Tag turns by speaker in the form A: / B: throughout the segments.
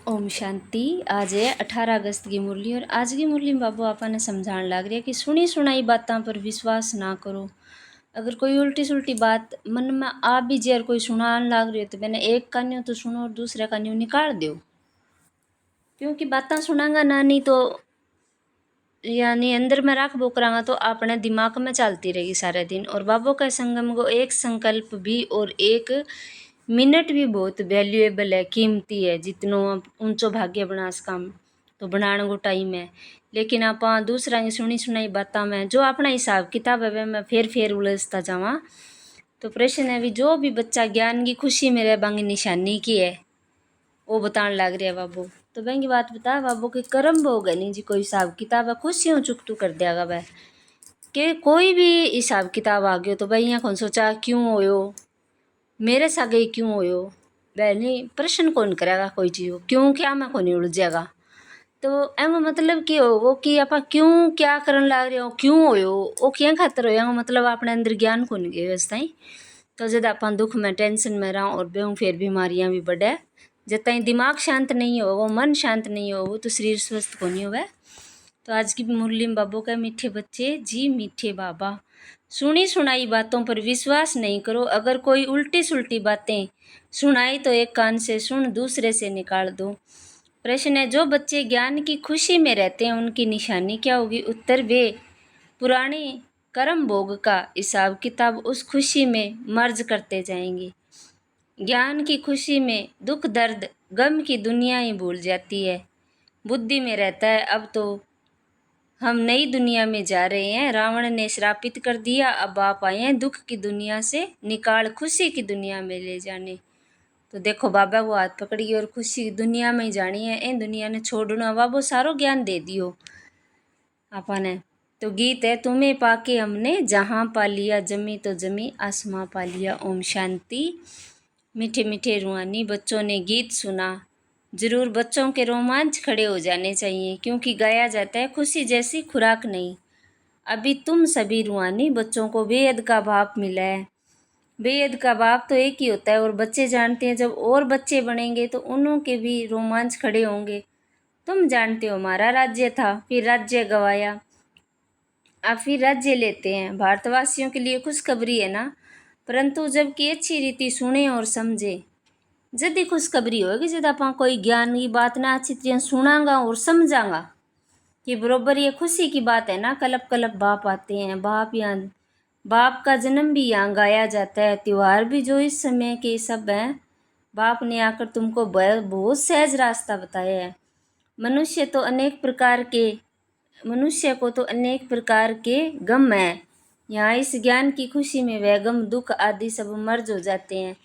A: ओम शांति। आज है 18 अगस्त की मुरली और आज की मुरली में बाबू आपा ने समझाने लग रहा है कि सुनी सुनाई बातों पर विश्वास ना करो। अगर कोई उल्टी सुल्टी बात मन में आ भी जाए और कोई सुनाने लग रही हो तो मैंने एक कान्यो तो सुनो और दूसरे कान्यो निकाल दो, क्योंकि बातें सुनांगा ना नहीं तो यानी अंदर में रख बोकरांगा तो अपने दिमाग में चलती रहेगी सारे दिन। और बाबू का संगम को एक संकल्प भी और एक मिनट भी बहुत वैल्यूएबल है, कीमती है। जितनो ऊंचो भाग्य बनास काम तो बनाने को टाइम है, लेकिन आप दूसरा की सुनी सुनाई बातों में जो अपना हिसाब किताब है मैं फेर उलझता जावा। तो प्रश्न है भी जो भी बच्चा ज्ञान की खुशी में रह बांगी निशानी की है वो बताने लग रहा है बाबू। तो बहन की बात बता बाबू के कर्म भोग है नहीं जी, कोई हिसाब किताब है खुशियों चुकतू कर देगा वह कि कोई भी हिसाब किताब आ गयो तो भाई यहाँ कौन सोचा क्यों होयो, मेरे सागे क्यों होयो, वह नहीं प्रश्न कौन करेगा कोई चीज़ क्यों क्या मैं कौन उड़ जाएगा। तो एम मतलब कि हो कि आप क्यों क्या करन लग रहे हो क्यों होयो वो क्या खातर हो मतलब अपने अंदर ज्ञान कौन गए वैसा ही। तो जब आप दुख में टेंशन में रहो और बेहूँ फिर बीमारियाँ भी बढ़े, जब तक दिमाग शांत नहीं हो वो मन शांत नहीं हो वो तो शरीर स्वस्थ को नहीं होगा। तो आज की मुरली में बाबू का मीठे बच्चे जी मीठे बाबा, सुनी सुनाई बातों पर विश्वास नहीं करो। अगर कोई उल्टी सुल्टी बातें सुनाई तो एक कान से सुन दूसरे से निकाल दो। प्रश्न है जो बच्चे ज्ञान की खुशी में रहते हैं उनकी निशानी क्या होगी। उत्तर वे पुराने कर्म भोग का हिसाब किताब उस खुशी में मर्ज करते जाएंगे। ज्ञान की खुशी में दुख दर्द गम की दुनिया ही भूल जाती है। बुद्धि में रहता है अब तो हम नई दुनिया में जा रहे हैं, रावण ने श्रापित कर दिया अब आप आए हैं दुख की दुनिया से निकाल खुशी की दुनिया में ले जाने। तो देखो बाबा को हाथ पकड़ी और खुशी की दुनिया में ही जानी है, इन दुनिया ने छोड़ना बाबू सारो ज्ञान दे दियो आपा ने। तो गीत है तुम्हें पाके हमने जहाँ पा लिया जमी तो जमी आसमां पा लिया। ओम शांति। मीठे मीठे रूहानी बच्चों ने गीत सुना, जरूर बच्चों के रोमांच खड़े हो जाने चाहिए क्योंकि गाया जाता है खुशी जैसी खुराक नहीं। अभी तुम सभी रूहानी बच्चों को बेहद का भाव मिला है। बेहद का भाव तो एक ही होता है और बच्चे जानते हैं जब और बच्चे बनेंगे तो उन्हों के भी रोमांच खड़े होंगे। तुम जानते हो हमारा राज्य था फिर राज्य गवाया, अब फिर राज्य लेते हैं। भारतवासियों के लिए खुशखबरी है ना, परंतु जबकि अच्छी रीति सुने और समझे जदी खुशखबरी होगी जब आप कोई ज्ञान की बात ना अच्छी तरह सुनागा और समझागा कि बरोबर ये खुशी की बात है ना। कलप कलप बाप आते हैं, बाप यहाँ बाप का जन्म भी यहाँ गाया जाता है, त्योहार भी जो इस समय के सब हैं। बाप ने आकर तुमको बहुत सहज रास्ता बताया है। मनुष्य को तो अनेक प्रकार के गम हैं, यहाँ इस ज्ञान की खुशी में वह गम दुख आदि सब मर्ज हो जाते हैं।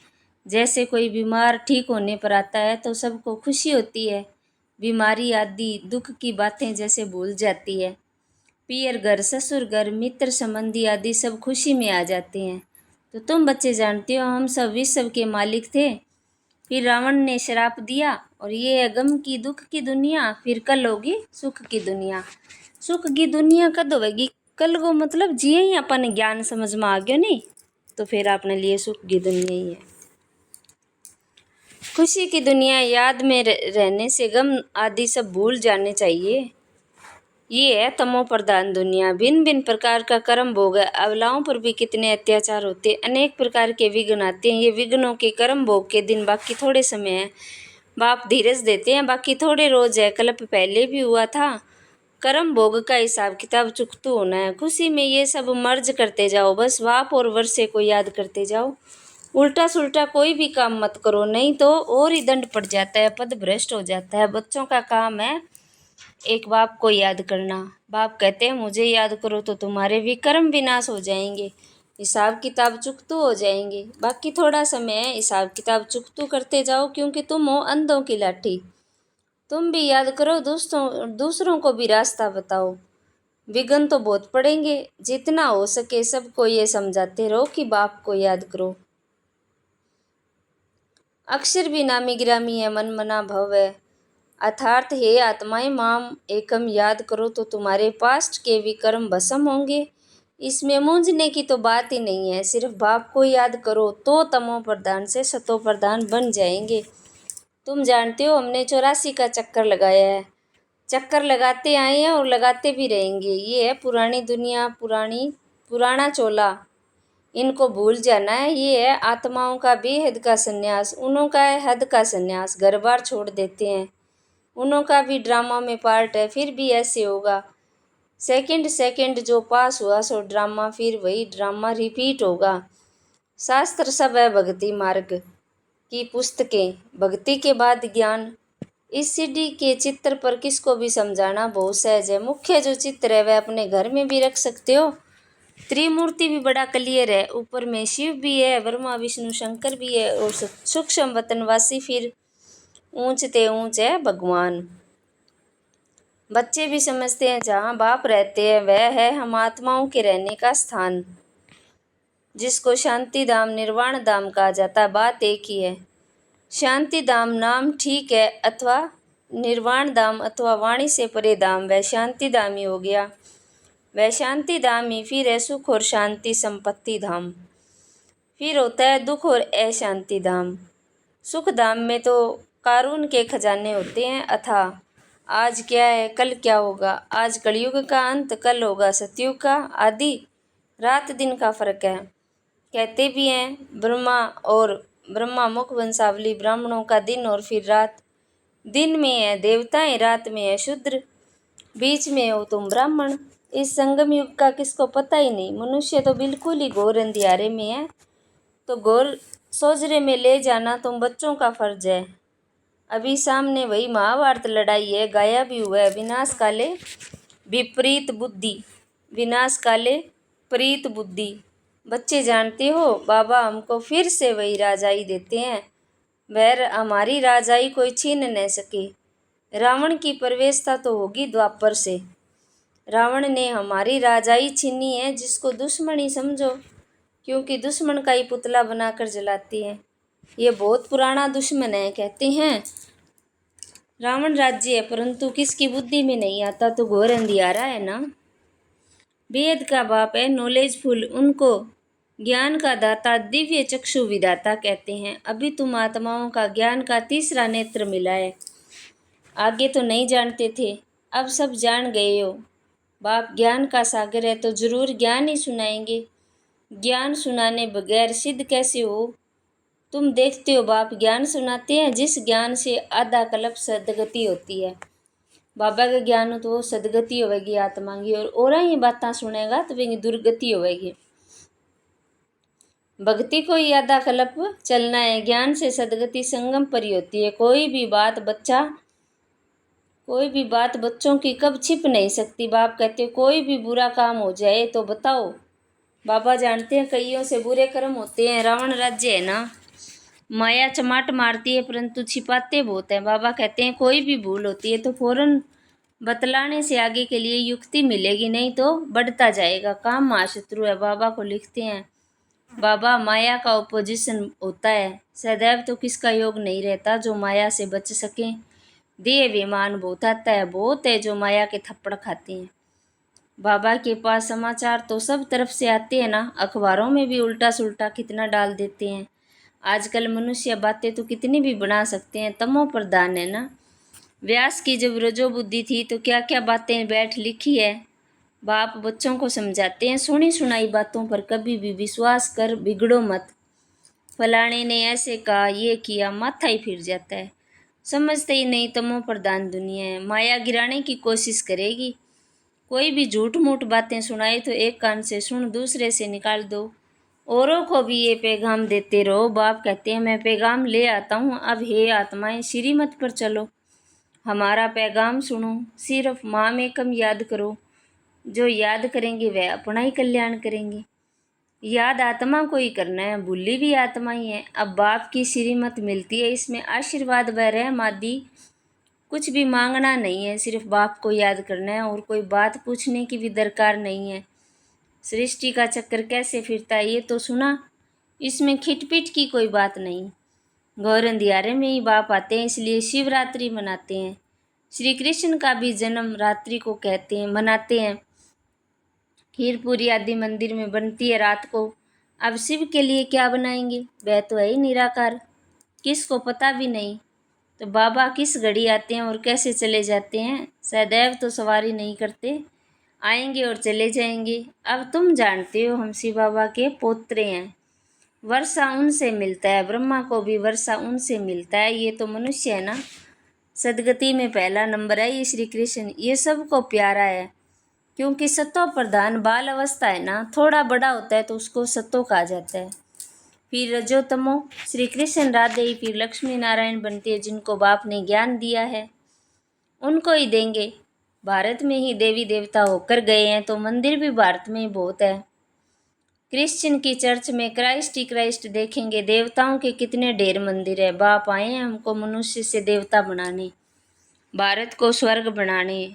A: जैसे कोई बीमार ठीक होने पर आता है तो सबको खुशी होती है, बीमारी आदि दुख की बातें जैसे भूल जाती है। पियर घर ससुर घर मित्र संबंधी आदि सब खुशी में आ जाते हैं। तो तुम बच्चे जानते हो हम सब विश्व के मालिक थे, फिर रावण ने श्राप दिया और ये है गम की दुख की दुनिया, फिर कल होगी सुख की दुनिया। सुख की दुनिया कद होगी कल को, मतलब जिए ही अपन ज्ञान समझ में आ गया नहीं तो फिर अपने लिए सुख की दुनिया ही है। खुशी की दुनिया याद में रहने से गम आदि सब भूल जाने चाहिए। ये है तमो प्रधान दुनिया, भिन्न भिन्न प्रकार का कर्म भोग है। अबलाओं पर भी कितने अत्याचार होते, अनेक प्रकार के विघ्न आते हैं। ये विघ्नों के कर्म भोग के दिन बाकी थोड़े समय है, बाप धीरज देते हैं बाकी थोड़े रोज है। कल्प पहले भी हुआ था, कर्म भोग का हिसाब किताब चुकतू होना है। खुशी में ये सब मर्ज करते जाओ, बस बाप और वर्षे को याद करते जाओ। उल्टा सुल्टा कोई भी काम मत करो नहीं तो और ही दंड पड़ जाता है, पद भ्रष्ट हो जाता है। बच्चों का काम है एक बाप को याद करना। बाप कहते हैं मुझे याद करो तो तुम्हारे भी कर्म विनाश हो जाएंगे, हिसाब किताब चुकतू हो जाएंगे। बाकी थोड़ा समय है, हिसाब किताब चुकतू करते जाओ क्योंकि तुम हो अंधों की लाठी। तुम भी याद करो दूसरों को भी रास्ता बताओ। विघ्न तो बहुत पड़ेंगे, जितना हो सके सबको ये समझाते रहो कि बाप को याद करो। अक्षर भी नामी गिरामी है मन मना भव है, अर्थात हे आत्माएं माम एकम याद करो तो तुम्हारे पास्ट के भी कर्म भस्म होंगे। इसमें मूंझने की तो बात ही नहीं है, सिर्फ बाप को याद करो तो तमो प्रधान से सतो प्रधान बन जाएंगे। तुम जानते हो हमने 84 का चक्कर लगाया है। चक्कर लगाते आए हैं और लगाते भी रहेंगे। ये है पुरानी दुनिया, पुराना चोला। इनको भूल जाना है। ये है आत्माओं का बेहद का संन्यास। उन्हों का है हद का संन्यास। घर बार छोड़ देते हैं। उन्हों का भी ड्रामा में पार्ट है। फिर भी ऐसे होगा। सेकंड सेकंड जो पास हुआ सो ड्रामा, फिर वही ड्रामा रिपीट होगा। शास्त्र सब है भक्ति मार्ग की पुस्तकें, भक्ति के बाद ज्ञान। इस सीढ़ी के चित्र पर किसको भी समझाना बहुत सहज है। मुख्य जो चित्र है वह अपने घर में भी रख सकते हो। त्रिमूर्ति भी बड़ा क्लियर है। ऊपर में शिव भी है, ब्रह्मा विष्णु शंकर भी है, और सूक्ष्म वतनवासी फिर ऊंचते ऊंच है भगवान। बच्चे भी समझते हैं जहाँ बाप रहते हैं वह है हम आत्माओं के रहने का स्थान, जिसको शांति धाम निर्वाण धाम कहा जाता है। बात एक ही है। शांति धाम नाम ठीक है, अथवा निर्वाण धाम अथवा वाणी से परे धाम, वह शांति धाम ही हो गया। वह शांति धाम ही फिर है सुख और शांति संपत्ति धाम। फिर होता है दुख और अशांति धाम। सुख धाम में तो कारून के खजाने होते हैं अथाह। आज क्या है कल क्या होगा। आज कलयुग का अंत, कल होगा सतयुग का आदि। रात दिन का फर्क है। कहते भी हैं ब्रह्मा मुख वंशावली, ब्राह्मणों का दिन और फिर रात। दिन में है देवताएं, रात में है शूद्र, बीच में हो तुम ब्राह्मण। इस संगम युग का किसको पता ही नहीं। मनुष्य तो बिल्कुल ही घोर अंधियारे में है, तो घोर सोजरे में ले जाना तुम बच्चों का फर्ज है। अभी सामने वही महाभारत लड़ाई है, गाया भी हुआ है। विनाश काले विपरीत बुद्धि, विनाश काले प्रीत बुद्धि। बच्चे जानते हो बाबा हमको फिर से वही राजाई देते हैं। वह हमारी राजाई कोई छीन न सके। रावण की प्रवेशता तो होगी द्वापर से। रावण ने हमारी राजाई छीनी है, जिसको दुश्मन ही समझो, क्योंकि दुश्मन का ही पुतला बनाकर जलाती है। ये बहुत पुराना दुश्मन है। कहते हैं रावण राज्य है, परंतु किसकी बुद्धि में नहीं आता, तो घोर अंधियारा है ना। वेद का बाप है नॉलेजफुल, उनको ज्ञान का दाता दिव्य चक्षु विधाता कहते हैं। अभी तुम आत्माओं का ज्ञान का तीसरा नेत्र मिला है। आगे तो नहीं जानते थे, अब सब जान गए हो। बाप ज्ञान का सागर है, तो जरूर ज्ञान ही सुनाएंगे। ज्ञान सुनाने बगैर सिद्ध कैसे हो। तुम देखते हो बाप ज्ञान सुनाते हैं, जिस ज्ञान से आधा कल्प सदगति होती है। बाबा का ज्ञान हो तो वो सदगति होगी आत्मा की, और ही बातें सुनेगा तो वे दुर्गति होगी। भक्ति को ही आधा कल्प चलना है। ज्ञान से सदगति संगम पर ही होती है। कोई भी बात बच्चों की कब छिप नहीं सकती। बाप कहते कोई भी बुरा काम हो जाए तो बताओ। बाबा जानते हैं कईयों से बुरे कर्म होते हैं। रावण राज्य है ना, माया चमाट मारती है, परंतु छिपाते बहुत है। बाबा कहते हैं कोई भी भूल होती है तो फौरन बतलाने से आगे के लिए युक्ति मिलेगी, नहीं तो बढ़ता जाएगा। काम महाशत्रु है। बाबा को लिखते हैं बाबा माया का ओपोजिशन होता है। सदैव तो किसका योग नहीं रहता जो माया से बच सके। देह विमान बहुत आता है, बहुत है जो माया के थप्पड़ खाते हैं। बाबा के पास समाचार तो सब तरफ से आते हैं ना। अखबारों में भी उल्टा सुल्टा कितना डाल देते हैं। आजकल मनुष्य बातें तो कितनी भी बना सकते हैं, तमो प्रधान है ना। व्यास की जब रजो बुद्धि थी तो क्या क्या बातें बैठ लिखी है। बाप बच्चों को समझाते हैं सुनी सुनाई बातों पर कभी भी विश्वास कर बिगड़ो मत। फलाने ने ऐसे कहा, ये किया, माथा ही फिर जाता है। समझते ही नहीं तमो प्रधान दुनिया है। माया गिराने की कोशिश करेगी। कोई भी झूठ मूठ बातें सुनाए तो एक कान से सुन, दूसरे से निकाल दो। औरों को भी ये पैगाम देते रहो। बाप कहते हैं मैं पैगाम ले आता हूँ, अब हे आत्माएं श्रीमत पर चलो, हमारा पैगाम सुनो, सिर्फ माम एकम याद करो। जो याद करेंगे वह अपना ही कल्याण करेंगे। याद आत्मा को ही करना है, भूली भी आत्मा ही है। अब बाप की श्रीमत मिलती है, इसमें आशीर्वाद व रहम आदि कुछ भी मांगना नहीं है, सिर्फ बाप को याद करना है और कोई बात पूछने की भी दरकार नहीं है। सृष्टि का चक्कर कैसे फिरता है ये तो सुना, इसमें खिटपिट की कोई बात नहीं। घोर अंधियारे में ही बाप आते हैं, इसलिए शिवरात्रि मनाते हैं। श्री कृष्ण का भी जन्म रात्रि को कहते हैं, मनाते हैं। खीर पूरी आदि मंदिर में बनती है रात को। अब शिव के लिए क्या बनाएंगे, वह तो है ही निराकार, किसको पता भी नहीं। तो बाबा किस घड़ी आते हैं और कैसे चले जाते हैं, सदैव तो सवारी नहीं करते, आएंगे और चले जाएंगे। अब तुम जानते हो हम शिव बाबा के पोत्रे हैं, वर्षा उनसे मिलता है, ब्रह्मा को भी वर्षा उनसे मिलता है। ये तो मनुष्य है ना, सदगति में पहला नंबर है ये श्री कृष्ण, ये सबको प्यारा है। क्योंकि सत्व प्रधान बाल अवस्था है ना, थोड़ा बड़ा होता है तो उसको सत्व कहा जाता है। फिर रजोतमो श्री कृष्ण राधे ही फिर लक्ष्मी नारायण बनते हैं, जिनको बाप ने ज्ञान दिया है उनको ही देंगे। भारत में ही देवी देवता होकर गए हैं तो मंदिर भी भारत में ही बहुत है। क्रिश्चियन की चर्च में क्राइस्ट ही क्राइस्ट देखेंगे, देवताओं के कितने ढेर मंदिर है। बाप आए हैं हमको मनुष्य से देवता बनाने, भारत को स्वर्ग बनाने।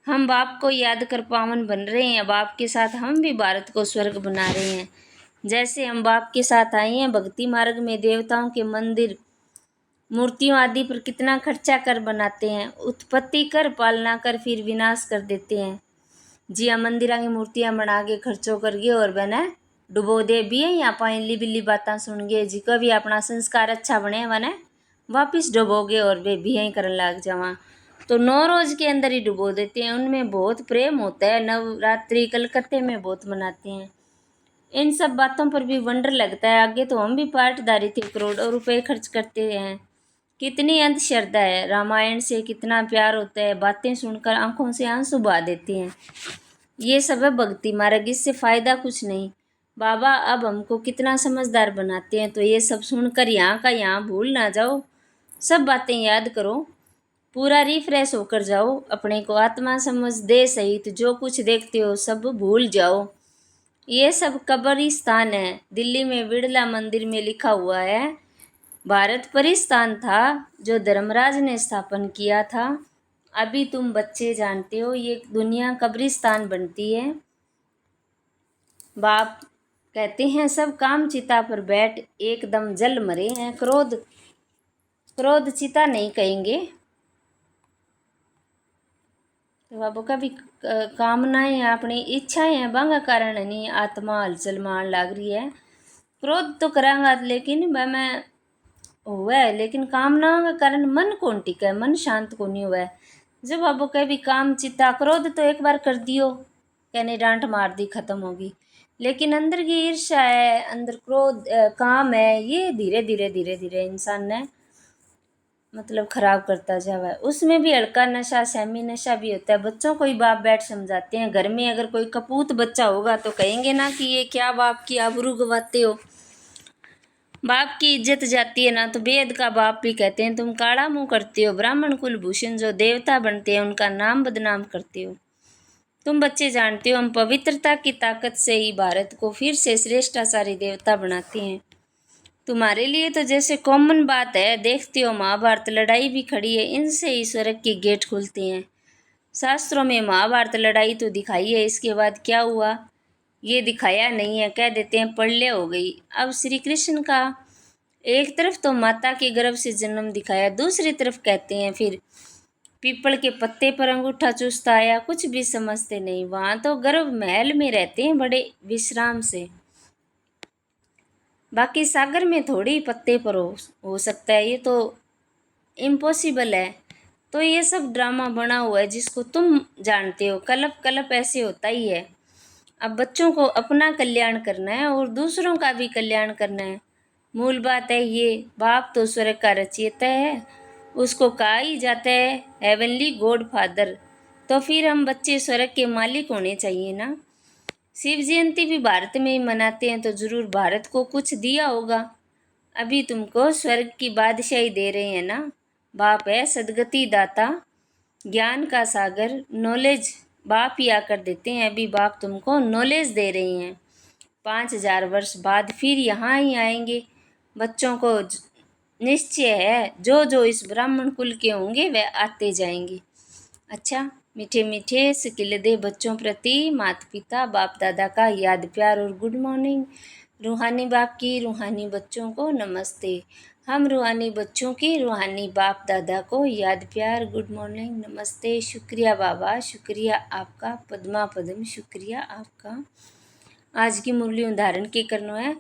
A: हम बाप को याद कर पावन बन रहे हैं, बाप के साथ हम भी भारत को स्वर्ग बना रहे हैं। जैसे हम बाप के साथ आए हैं भक्ति मार्ग में, देवताओं के मंदिर मूर्तियों आदि पर कितना खर्चा कर बनाते हैं, उत्पत्ति कर पालना कर फिर विनाश कर देते हैं। जी हाँ, मंदिर की मूर्तियाँ बना के खर्चो करगे और बना डुबो दे भी है, यहाँ पाइन बिल्ली बातें सुन गए जी का भी अपना संस्कार अच्छा बने बने वापिस डुबोगे और वे भी यहीं करने लग जावा। तो 9 रोज के अंदर ही डुबो देते हैं, उनमें बहुत प्रेम होता है। नवरात्रि कलकत्ते में बहुत मनाते हैं। इन सब बातों पर भी वंडर लगता है, आगे तो हम भी पाठधारी थे, करोड़ों रुपए खर्च करते हैं। कितनी अंधश्रद्धा है, रामायण से कितना प्यार होता है, बातें सुनकर आंखों से आंसू बहा देते हैं। ये सब है भक्ति मार्ग, इससे फ़ायदा कुछ नहीं। बाबा अब हमको कितना समझदार बनाते हैं, तो ये सब सुनकर यहाँ का यहाँ भूल ना जाओ, सब बातें याद करो, पूरा रिफ्रेश होकर जाओ, अपने को आत्मा समझ दे सहित जो कुछ देखते हो सब भूल जाओ। ये सब कब्रिस्तान है। दिल्ली में बिड़ला मंदिर में लिखा हुआ है, भारत परिस्तान था जो धर्मराज ने स्थापन किया था। अभी तुम बच्चे जानते हो ये दुनिया कब्रिस्तान बनती है। बाप कहते हैं सब काम चिता पर बैठ एकदम जल मरे हैं, क्रोध क्रोध चिता नहीं कहेंगे। तो बाबू का भी कामनाएं अपनी इच्छाएं हैं, बांगा कारण नहीं आत्मा हलचल मान लाग रही है। क्रोध तो करांगा लेकिन वह मैं हुआ है, लेकिन कामनाओं के कारण मन कौन टिका है, मन शांत को नहीं हुआ है। जब बाबू कह भी काम चिता क्रोध तो एक बार कर दियो, कहने डांट मार दी खत्म होगी, लेकिन अंदर की ईर्ष्या है, अंदर क्रोध काम है, ये धीरे धीरे धीरे धीरे इंसान ने मतलब खराब करता जावा है। उसमें भी हल्का नशा सहमी नशा भी होता है। बच्चों को ही बाप बैठ समझाते हैं, घर में अगर कोई कपूत बच्चा होगा तो कहेंगे ना कि ये क्या बाप की आबरू गवाते हो, बाप की इज्जत जाती है ना। तो वेद का बाप भी कहते हैं तुम काड़ा मुंह करते हो, ब्राह्मण कुलभूषण जो देवता बनते हैं उनका नाम बदनाम करते हो। तुम बच्चे जानते हो हम पवित्रता की ताकत से ही भारत को फिर से श्रेष्ठाचारी देवता बनाते हैं। तुम्हारे लिए तो जैसे कॉमन बात है, देखते हो महाभारत लड़ाई भी खड़ी है, इनसे ही स्वर्ग के गेट खुलते हैं। शास्त्रों में महाभारत लड़ाई तो दिखाई है, इसके बाद क्या हुआ ये दिखाया नहीं है, कह देते हैं प्रलय हो गई। अब श्री कृष्ण का एक तरफ तो माता के गर्भ से जन्म दिखाया, दूसरी तरफ कहते हैं फिर पीपल के पत्ते पर अंगूठा चूसता आया, कुछ भी समझते नहीं। वहाँ तो गर्भ महल में रहते हैं बड़े विश्राम से, बाकी सागर में थोड़ी पत्ते पर हो सकता है, ये तो इम्पॉसिबल है। तो ये सब ड्रामा बना हुआ है जिसको तुम जानते हो, कलप कलप ऐसे होता ही है। अब बच्चों को अपना कल्याण करना है और दूसरों का भी कल्याण करना है, मूल बात है ये। बाप तो स्वर्ग का रचयिता है, उसको कहा ही जाता है हेवनली गॉड फादर, तो फिर हम बच्चे स्वर्ग के मालिक होने चाहिए ना। शिव जयंती भी भारत में ही मनाते हैं तो जरूर भारत को कुछ दिया होगा। अभी तुमको स्वर्ग की बादशाही दे रहे हैं ना, बाप है सदगति दाता, ज्ञान का सागर, नॉलेज बाप ही आकर देते हैं। अभी बाप तुमको नॉलेज दे रहे हैं, 5000 वर्ष बाद फिर यहाँ ही आएंगे। बच्चों को निश्चय है जो जो इस ब्राह्मण कुल के होंगे वह आते जाएंगे। अच्छा, मीठे मीठे सिकिलदे बच्चों प्रति माता पिता बाप दादा का याद प्यार और गुड मॉर्निंग। रूहानी बाप की रूहानी बच्चों को नमस्ते। हम रूहानी बच्चों की रूहानी बाप दादा को याद प्यार गुड मॉर्निंग नमस्ते। शुक्रिया बाबा, शुक्रिया आपका, पद्मा पद्म शुक्रिया आपका। आज की मुरली उदाहरण के करनो है,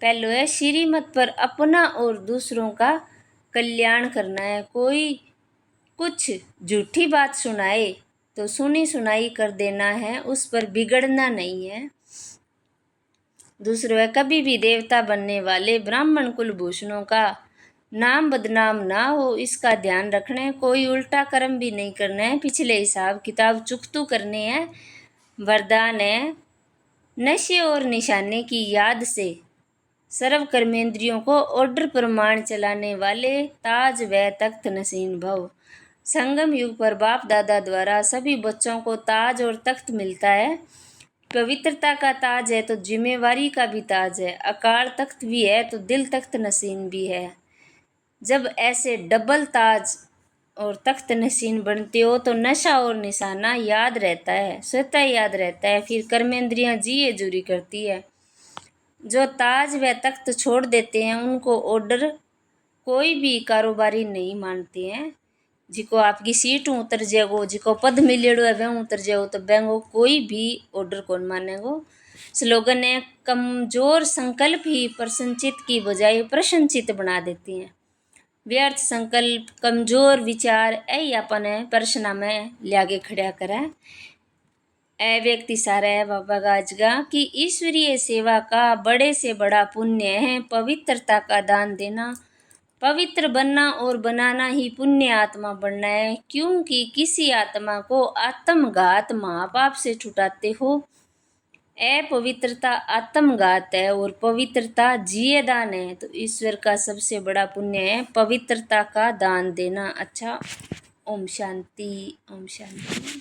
A: पहलो है श्रीमत पर अपना और दूसरों का कल्याण करना है। कोई कुछ झूठी बात सुनाए तो सुनी सुनाई कर देना है, उस पर बिगड़ना नहीं है। दूसरों है, कभी भी देवता बनने वाले ब्राह्मण कुलभूषणों का नाम बदनाम ना हो, इसका ध्यान रखना है। कोई उल्टा कर्म भी नहीं करना है, पिछले हिसाब किताब चुकतू करने हैं। वरदान है, नशे और निशाने की याद से सर्व कर्मेंद्रियों को ऑर्डर प्रमाण चलाने वाले ताज व तख्त नसीन भव। संगम युग पर बाप दादा द्वारा सभी बच्चों को ताज और तख्त मिलता है। पवित्रता का ताज है तो जिम्मेवारी का भी ताज है। अकाल तख्त भी है तो दिल तख्त नसीन भी है। जब ऐसे डबल ताज और तख्त नसीन बनते हो तो नशा और निशाना याद रहता है, स्वतः याद रहता है। फिर कर्मेंद्रियां जी जुरी करती है। जो ताज व तख्त छोड़ देते हैं उनको ऑर्डर कोई भी कारोबारी नहीं मानते हैं। जिको आपकी सीट उतर जाएगो, जिको पद मिलेड़ो है वह उतर जाओ तो बैंगो कोई भी ऑर्डर कौन मानेगो। स्लोगन है, कमजोर संकल्प ही प्रसन्नचित की बजाय प्रसन्नचित बना देते हैं। व्यर्थ संकल्प, कमजोर विचार यही अपने प्रश्न में लागे खड़ा करा। ए व्यक्ति सारा है बाबा गाजगा कि ईश्वरीय सेवा का बड़े से बड़ा पुण्य है पवित्रता का दान देना। पवित्र बनना और बनाना ही पुण्य आत्मा बनना है, क्योंकि किसी आत्मा को आत्मघात महापाप से छुटाते हो। अपवित्रता आत्मघात है और पवित्रता जिये दान है। तो ईश्वर का सबसे बड़ा पुण्य है पवित्रता का दान देना। अच्छा, ओम शांति, ओम शांति।